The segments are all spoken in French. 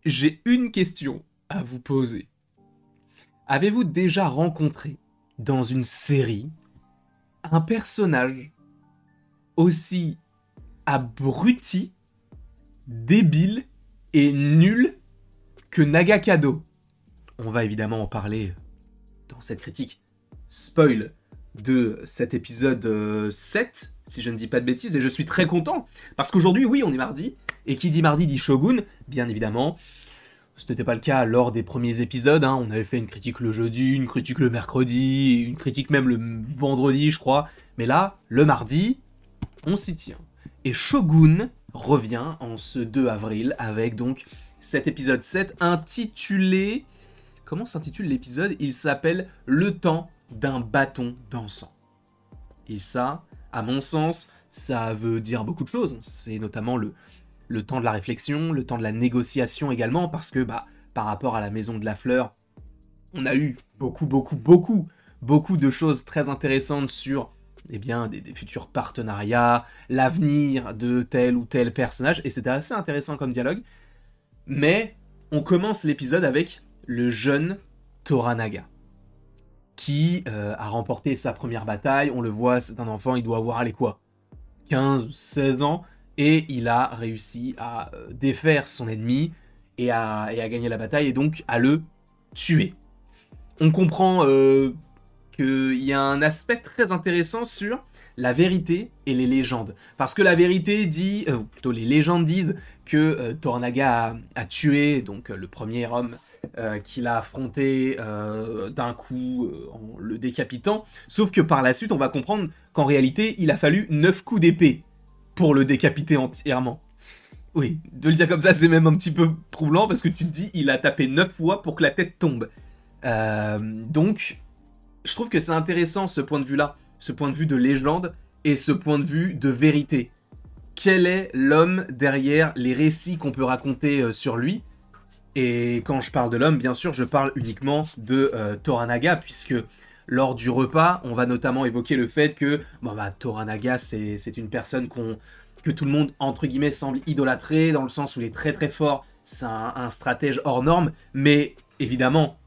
J'ai une question à vous poser. Avez-vous déjà rencontré dans une série un personnage aussi abruti, débile et nul que Nagakado? On va évidemment en parler dans cette critique spoil de cet épisode 7, si je ne dis pas de bêtises, et je suis très content, parce qu'aujourd'hui, oui, on est mardi, et qui dit mardi dit Shogun, bien évidemment. Ce n'était pas le cas lors des premiers épisodes, hein. On avait fait une critique le jeudi, une critique le mercredi, une critique même le vendredi, je crois, mais là, le mardi, on s'y tient. Et Shogun revient en ce 2 avril avec donc cet épisode 7 intitulé... Comment s'intitule l'épisode? Il s'appelle Le temps d'un bâton dansant. Et ça, à mon sens, ça veut dire beaucoup de choses. C'est notamment le temps de la réflexion, le temps de la négociation également, parce que par rapport à la Maison de la Fleur, on a eu beaucoup de choses très intéressantes sur des futurs partenariats, l'avenir de tel ou tel personnage, et c'était assez intéressant comme dialogue. Mais on commence l'épisode avec le jeune Toranaga, qui a remporté sa première bataille. On le voit, c'est un enfant, il doit avoir, allez quoi, 15, 16 ans, et il a réussi à défaire son ennemi et à gagner la bataille, et donc à le tuer. On comprend qu'il y a un aspect très intéressant sur la vérité et les légendes. Parce que la vérité dit, ou plutôt les légendes disent que Toranaga a tué donc le premier homme qu'il a affronté d'un coup en le décapitant. Sauf que par la suite, on va comprendre qu'en réalité, il a fallu 9 coups d'épée pour le décapiter entièrement. Oui, de le dire comme ça, c'est même un petit peu troublant parce que tu te dis, il a tapé 9 fois pour que la tête tombe. Donc, je trouve que c'est intéressant ce point de vue-là, ce point de vue de légende et ce point de vue de vérité. Quel est l'homme derrière les récits qu'on peut raconter sur lui? Et quand je parle de l'homme, bien sûr, je parle uniquement de Toranaga, puisque lors du repas, on va notamment évoquer le fait que Toranaga, c'est une personne que tout le monde, entre guillemets, semble idolâtrer, dans le sens où il est très très fort, c'est un stratège hors norme, mais évidemment,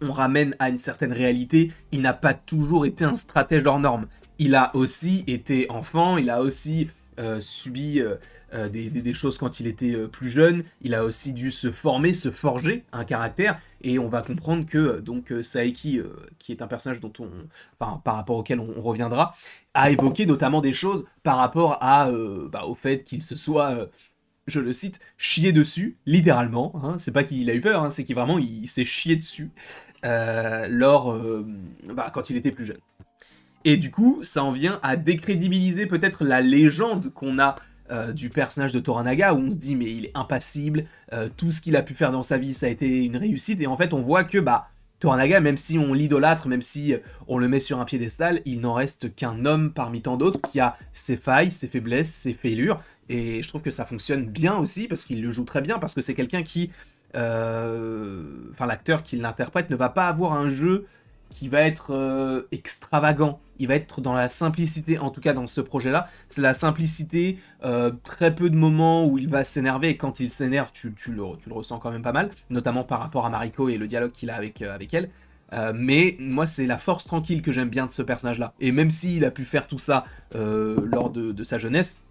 on ramène à une certaine réalité, il n'a pas toujours été un stratège hors norme. Il a aussi été enfant, il a aussi subi des choses quand il était plus jeune, il a aussi dû se former, se forger un caractère, et on va comprendre que Saeki, qui est un personnage par rapport auquel on reviendra, a évoqué notamment des choses par rapport au fait qu'il se soit... je le cite, chié dessus, littéralement, hein. C'est pas qu'il a eu peur, hein, c'est qu'il vraiment il s'est chié dessus quand il était plus jeune. Et du coup, ça en vient à décrédibiliser peut-être la légende qu'on a du personnage de Toranaga, où on se dit mais il est impassible, tout ce qu'il a pu faire dans sa vie ça a été une réussite, et en fait on voit que Toranaga, même si on l'idolâtre, même si on le met sur un piédestal, il n'en reste qu'un homme parmi tant d'autres qui a ses failles, ses faiblesses, ses fêlures, et je trouve que ça fonctionne bien aussi, parce qu'il le joue très bien, parce que c'est quelqu'un qui... l'acteur qui l'interprète ne va pas avoir un jeu qui va être extravagant. Il va être dans la simplicité, en tout cas dans ce projet-là. C'est la simplicité, très peu de moments où il va s'énerver, et quand il s'énerve, tu le ressens quand même pas mal, notamment par rapport à Mariko et le dialogue qu'il a avec elle. Mais moi, c'est la force tranquille que j'aime bien de ce personnage-là. Et même s'il a pu faire tout ça lors de sa jeunesse,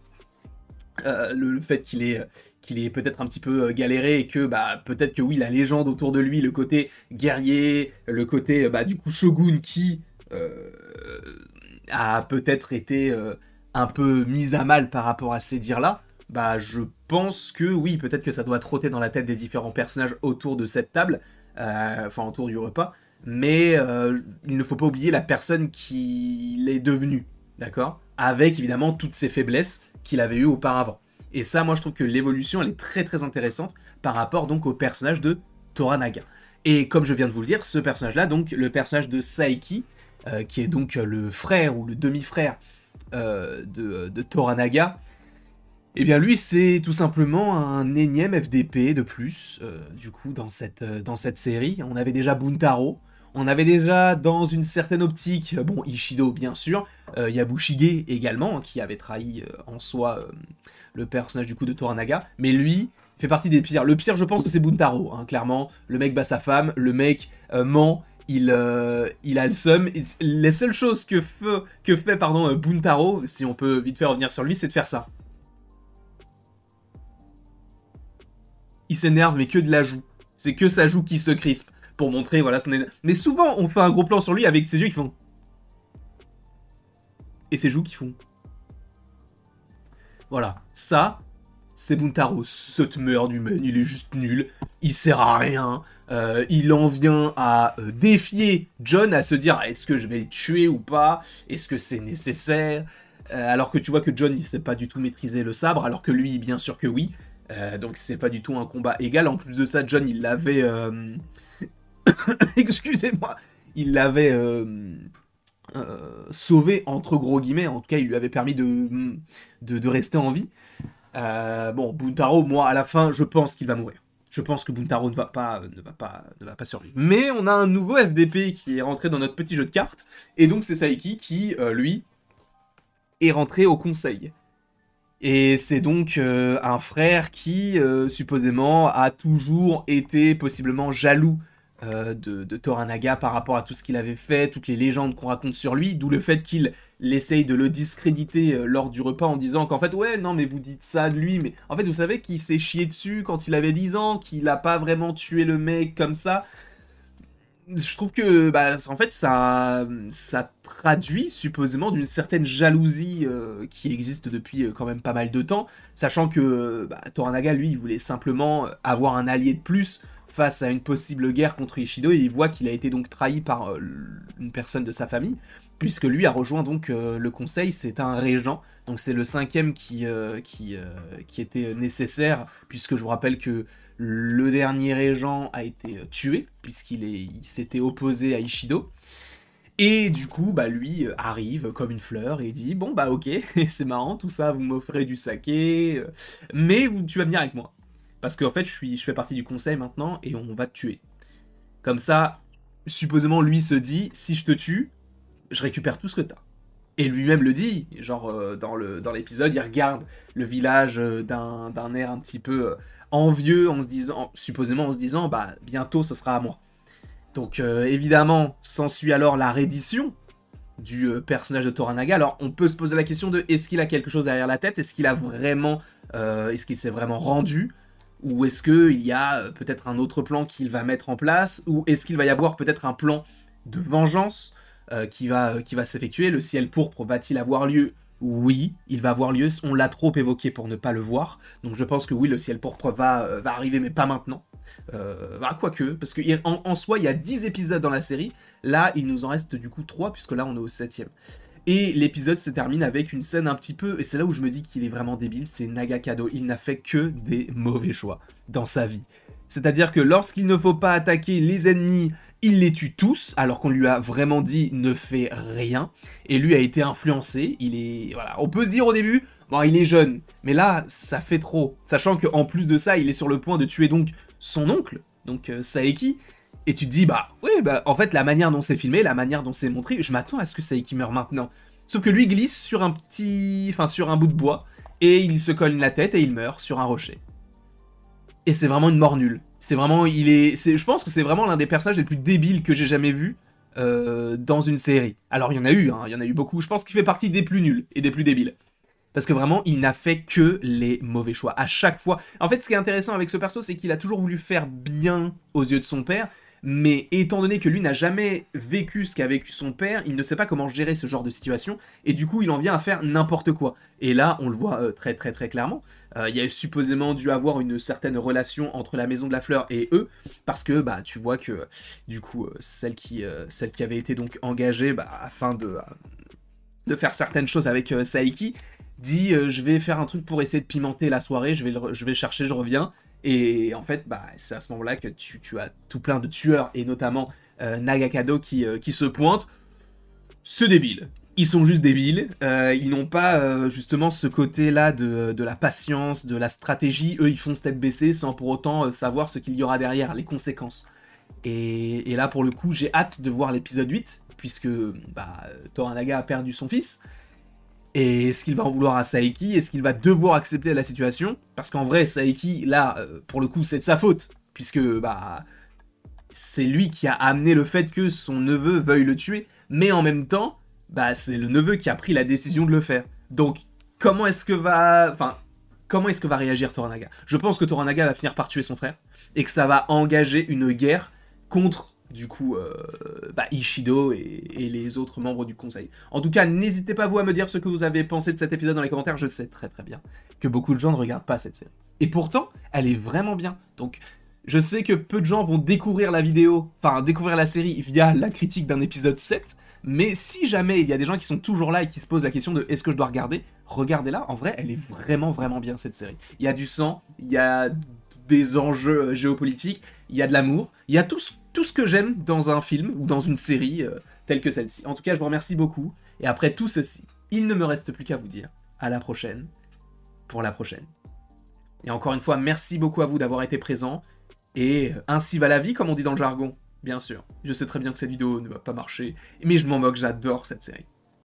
le fait qu'il ait peut-être un petit peu galéré, et que peut-être que oui, la légende autour de lui, le côté guerrier, le côté du coup shogun qui a peut-être été un peu mis à mal par rapport à ces dires-là, je pense que oui, peut-être que ça doit trotter dans la tête des différents personnages autour de cette table, autour du repas, mais il ne faut pas oublier la personne qu'il est devenu, d'accord? Avec évidemment toutes ses faiblesses qu'il avait eues auparavant. Et ça, moi, je trouve que l'évolution, elle est très très intéressante par rapport donc au personnage de Toranaga. Et comme je viens de vous le dire, ce personnage-là, donc le personnage de Saeki, qui est donc le frère ou le demi-frère de Toranaga, eh bien lui, c'est tout simplement un énième FDP de plus, du coup, dans cette série. On avait déjà Buntaro, On avait déjà dans une certaine optique, bon, Ishido bien sûr, Yabushige également, hein, qui avait trahi en soi le personnage du coup de Toranaga, mais lui fait partie des pires. Le pire, je pense que c'est Buntaro, hein, clairement. Le mec bat sa femme, le mec ment, il a le seum. Les seules choses que fait Buntaro, si on peut vite fait revenir sur lui, c'est de faire ça. Il s'énerve, mais que de la joue. C'est que sa joue qui se crispe, pour montrer, voilà, son énergie. Mais souvent, on fait un gros plan sur lui avec ses yeux qui font... Et ses joues qui font... Voilà, ça, c'est Buntaro. Cette merde humaine, il est juste nul, il sert à rien, il en vient à défier John, à se dire, est-ce que je vais le tuer ou pas? Est-ce que c'est nécessaire? Alors que tu vois que John, il sait pas du tout maîtriser le sabre, alors que lui, bien sûr que oui. Donc c'est pas du tout un combat égal. En plus de ça, John, il l'avait... Excusez-moi. Il l'avait sauvé, entre gros guillemets. En tout cas, il lui avait permis de rester en vie. Bon, Buntaro, moi, à la fin, je pense qu'il va mourir. Je pense que Buntaro ne va pas survivre. Mais on a un nouveau FDP qui est rentré dans notre petit jeu de cartes. Et donc, c'est Saiki qui, lui, est rentré au conseil. Et c'est donc un frère qui, supposément, a toujours été possiblement jaloux de Toranaga par rapport à tout ce qu'il avait fait, toutes les légendes qu'on raconte sur lui, d'où le fait qu'il essaye de le discréditer lors du repas en disant qu'en fait, ouais, non, mais vous dites ça de lui, mais en fait, vous savez qu'il s'est chié dessus quand il avait 10 ans, qu'il a pas vraiment tué le mec comme ça. Je trouve que, bah, en fait, ça traduit supposément d'une certaine jalousie qui existe depuis quand même pas mal de temps, sachant que bah, Toranaga, lui, il voulait simplement avoir un allié de plus face à une possible guerre contre Ishido, et il voit qu'il a été donc trahi par une personne de sa famille, puisque lui a rejoint donc le conseil, c'est un régent, donc c'est le 5e qui était nécessaire, puisque je vous rappelle que le dernier régent a été tué, puisqu'il s'était opposé à Ishido. Et du coup, bah lui arrive comme une fleur et dit « Bon bah ok, c'est marrant tout ça, vous m'offrez du saké, mais tu vas venir avec moi. Parce qu'en fait, je fais partie du conseil maintenant et on va te tuer. » Comme ça, supposément, lui se dit « Si je te tue, je récupère tout ce que t'as. » Et lui-même le dit, genre dans l'épisode, il regarde le village d'un air un petit peu envieux, supposément en se disant, bah bientôt ce sera à moi. Donc évidemment, s'ensuit alors la reddition du personnage de Toranaga. Alors on peut se poser la question de, est-ce qu'il a quelque chose derrière la tête? Est-ce qu'il s'est vraiment rendu? Ou est-ce qu'il y a peut-être un autre plan qu'il va mettre en place? Ou est-ce qu'il va y avoir peut-être un plan de vengeance qui va s'effectuer? Le ciel pourpre va-t-il avoir lieu? Oui, il va avoir lieu. On l'a trop évoqué pour ne pas le voir. Donc je pense que oui, le ciel pourpre va arriver, mais pas maintenant. Quoique, parce qu'en soi, il y a 10 épisodes dans la série. Là, il nous en reste du coup 3, puisque là, on est au 7e. Et l'épisode se termine avec une scène un petit peu... Et c'est là où je me dis qu'il est vraiment débile, c'est Nagakado. Il n'a fait que des mauvais choix dans sa vie. C'est-à-dire que lorsqu'il ne faut pas attaquer les ennemis, il les tue tous, alors qu'on lui a vraiment dit ne fais rien. Et lui a été influencé. Voilà. On peut se dire au début, bon, il est jeune. Mais là, ça fait trop. Sachant qu'en plus de ça, il est sur le point de tuer donc son oncle, donc Saeki. Et tu te dis, bah, oui, bah, en fait, la manière dont c'est filmé, la manière dont c'est montré, je m'attends à ce que Saeki meure maintenant. Sauf que lui glisse sur un bout de bois, et il se cogne la tête et il meurt sur un rocher. Et c'est vraiment une mort nulle. Je pense que c'est vraiment l'un des personnages les plus débiles que j'ai jamais vu dans une série. Alors, il y en a eu, hein, il y en a eu beaucoup. Je pense qu'il fait partie des plus nuls et des plus débiles. Parce que vraiment, il n'a fait que les mauvais choix. À chaque fois. En fait, ce qui est intéressant avec ce perso, c'est qu'il a toujours voulu faire bien aux yeux de son père, mais étant donné que lui n'a jamais vécu ce qu'a vécu son père, il ne sait pas comment gérer ce genre de situation, et du coup, il en vient à faire n'importe quoi. Et là, on le voit très très très clairement. Il y a supposément dû avoir une certaine relation entre la Maison de la Fleur et eux, parce que bah tu vois que du coup, celle qui avait été donc engagée afin de faire certaines choses avec Saeki, dit je vais faire un truc pour essayer de pimenter la soirée, je vais chercher, je reviens. Et en fait, bah, c'est à ce moment-là que tu as tout plein de tueurs, et notamment Nagakado qui se pointent. C'est débile. Ils sont juste débiles. Ils n'ont pas justement ce côté-là de la patience, de la stratégie. Eux, ils font tête baissée sans pour autant savoir ce qu'il y aura derrière, les conséquences. Et là, pour le coup, j'ai hâte de voir l'épisode 8, puisque Toranaga a perdu son fils. Et est-ce qu'il va en vouloir à Saeki? Est-ce qu'il va devoir accepter la situation? Parce qu'en vrai, Saeki, là, pour le coup, c'est de sa faute, puisque c'est lui qui a amené le fait que son neveu veuille le tuer, mais en même temps, c'est le neveu qui a pris la décision de le faire. Donc, comment est-ce que va réagir Toranaga? Je pense que Toranaga va finir par tuer son frère, et que ça va engager une guerre contre, du coup, Ishido et les autres membres du conseil. En tout cas, n'hésitez pas vous à me dire ce que vous avez pensé de cet épisode dans les commentaires, je sais très très bien que beaucoup de gens ne regardent pas cette série. Et pourtant, elle est vraiment bien, donc... Je sais que peu de gens vont découvrir découvrir la série via la critique d'un épisode 7, mais si jamais il y a des gens qui sont toujours là et qui se posent la question de est-ce que je dois regarder, regardez-la, en vrai, elle est vraiment vraiment bien cette série. Il y a du sang, il y a des enjeux géopolitiques, il y a de l'amour, il y a tout ce que j'aime dans un film ou dans une série telle que celle-ci. En tout cas, je vous remercie beaucoup, et après tout ceci, il ne me reste plus qu'à vous dire à la prochaine, pour la prochaine. Et encore une fois, merci beaucoup à vous d'avoir été présents. Et ainsi va la vie, comme on dit dans le jargon. Bien sûr, je sais très bien que cette vidéo ne va pas marcher, mais je m'en moque, j'adore cette série.